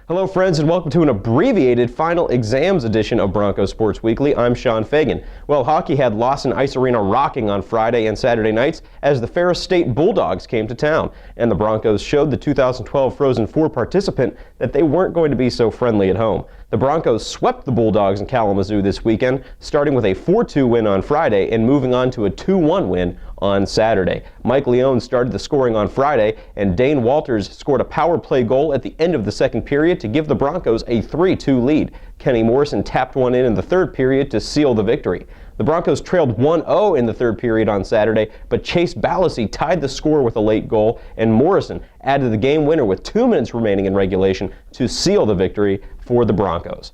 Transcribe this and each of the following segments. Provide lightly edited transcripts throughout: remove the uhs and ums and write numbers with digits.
Hello friends, and welcome to an abbreviated final exams edition of Bronco Sports Weekly. I'm Sean Fagan. Well, hockey had Lawson Ice Arena rocking on Friday and Saturday nights as the Ferris State Bulldogs came to town, and the Broncos showed the 2012 Frozen Four participant that they weren't going to be so friendly at home. The Broncos swept the Bulldogs in Kalamazoo this weekend, starting with a 4-2 win on Friday and moving on to a 2-1 win on Saturday. Mike Leone started the scoring on Friday, and Dane Walters scored a power play goal at the end of the second period to give the Broncos a 3-2 lead. Kenny Morrison tapped one in the third period to seal the victory. The Broncos trailed 1-0 in the third period on Saturday, but Chase Balassi tied the score with a late goal, and Morrison added the game winner with 2 minutes remaining in regulation to seal the victory for the Broncos.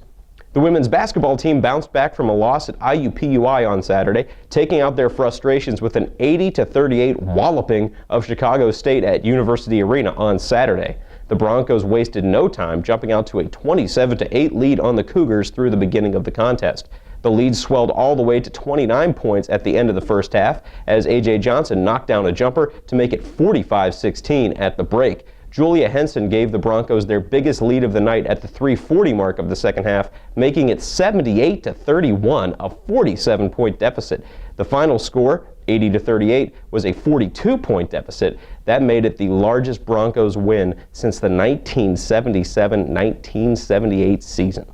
The women's basketball team bounced back from a loss at IUPUI on Saturday, taking out their frustrations with an 80-38 walloping of Chicago State at University Arena on Saturday. The Broncos wasted no time, jumping out to a 27-8 lead on the Cougars through the beginning of the contest. The lead swelled all the way to 29 points at the end of the first half as A.J. Johnson knocked down a jumper to make it 45-16 at the break. Julia Henson gave the Broncos their biggest lead of the night at the 3:40 mark of the second half, making it 78-31, a 47-point deficit. The final score, 80-38, was a 42-point deficit. That made it the largest Broncos win since the 1977-1978 season.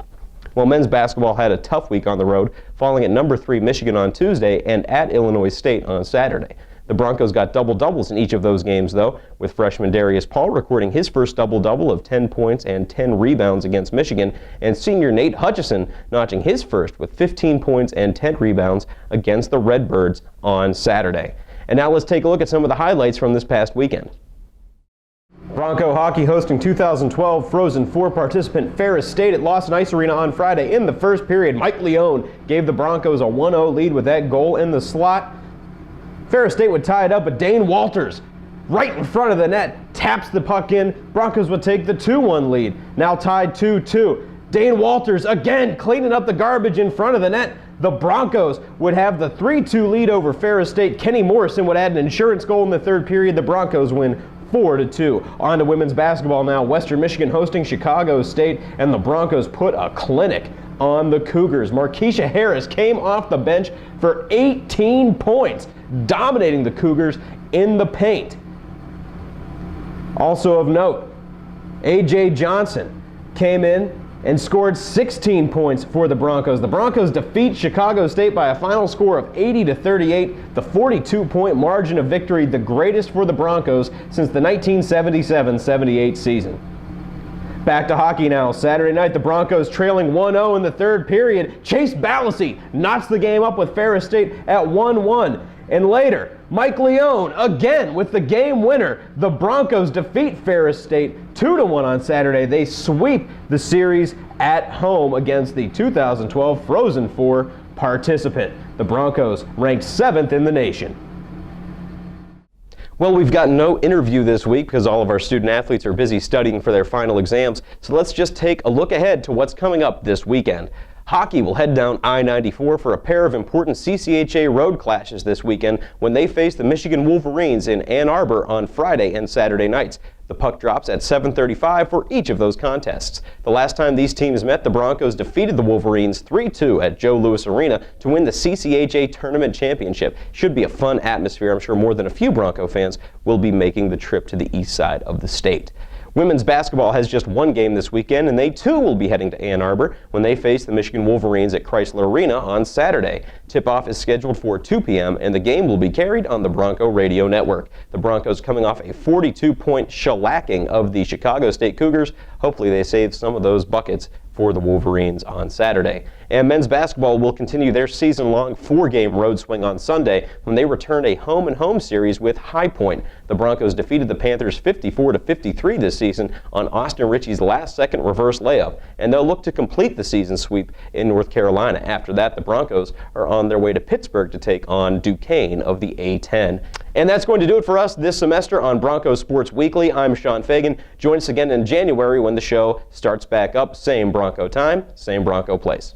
Well, men's basketball had a tough week on the road, falling at number 3 Michigan on Tuesday and at Illinois State on Saturday. The Broncos got double-doubles in each of those games, though, with freshman Darius Paul recording his first double-double of 10 points and 10 rebounds against Michigan, and senior Nate Hutchison notching his first with 15 points and 10 rebounds against the Redbirds on Saturday. And now let's take a look at some of the highlights from this past weekend. Bronco hockey hosting 2012 Frozen Four participant Ferris State at Lawson Ice Arena on Friday. In the first period, Mike Leone gave the Broncos a 1-0 lead with that goal in the slot. Ferris State would tie it up, but Dane Walters, right in front of the net, taps the puck in. Broncos would take the 2-1 lead, now tied 2-2. Dane Walters again cleaning up the garbage in front of the net. The Broncos would have the 3-2 lead over Ferris State. Kenny Morrison would add an insurance goal in the third period. The Broncos win 4-2. On to women's basketball now. Western Michigan hosting Chicago State, and the Broncos put a clinic on the Cougars. Markeisha Harris came off the bench for 18 points, dominating the Cougars in the paint. Also of note, A.J. Johnson came in and scored 16 points for the Broncos. The Broncos defeat Chicago State by a final score of 80-38, the 42-point margin of victory, the greatest for the Broncos since the 1977-78 season. Back to hockey now. Saturday night, the Broncos trailing 1-0 in the third period. Chase Balassi knocks the game up with Ferris State at 1-1. And later, Mike Leone again with the game winner. The Broncos defeat Ferris State 2-1 on Saturday. They sweep the series at home against the 2012 Frozen Four participant. The Broncos ranked 7th in the nation. Well, we've got no interview this week because all of our student athletes are busy studying for their final exams, so let's just take a look ahead to what's coming up this weekend. Hockey will head down I-94 for a pair of important CCHA road clashes this weekend when they face the Michigan Wolverines in Ann Arbor on Friday and Saturday nights. The puck drops at 7:35 for each of those contests. The last time these teams met, the Broncos defeated the Wolverines 3-2 at Joe Louis Arena to win the CCHA Tournament Championship. Should be a fun atmosphere. I'm sure more than a few Bronco fans will be making the trip to the east side of the state. Women's basketball has just one game this weekend, and they too will be heading to Ann Arbor when they face the Michigan Wolverines at Chrysler Arena on Saturday. Tip-off is scheduled for 2 p.m., and the game will be carried on the Bronco Radio Network. The Broncos coming off a 42-point shellacking of the Chicago State Cougars. Hopefully they save some of those buckets for the Wolverines on Saturday. And men's basketball will continue their season-long 4-game road swing on Sunday when they return a home-and-home series with High Point. The Broncos defeated the Panthers 54-53 this season on Austin Ritchie's last-second reverse layup, and they'll look to complete the season sweep in North Carolina. After that, the Broncos are on their way to Pittsburgh to take on Duquesne of the A-10. And that's going to do it for us this semester on Bronco Sports Weekly. I'm Sean Fagan. Join us again in January when the show starts back up. Same Bronco time, same Bronco place.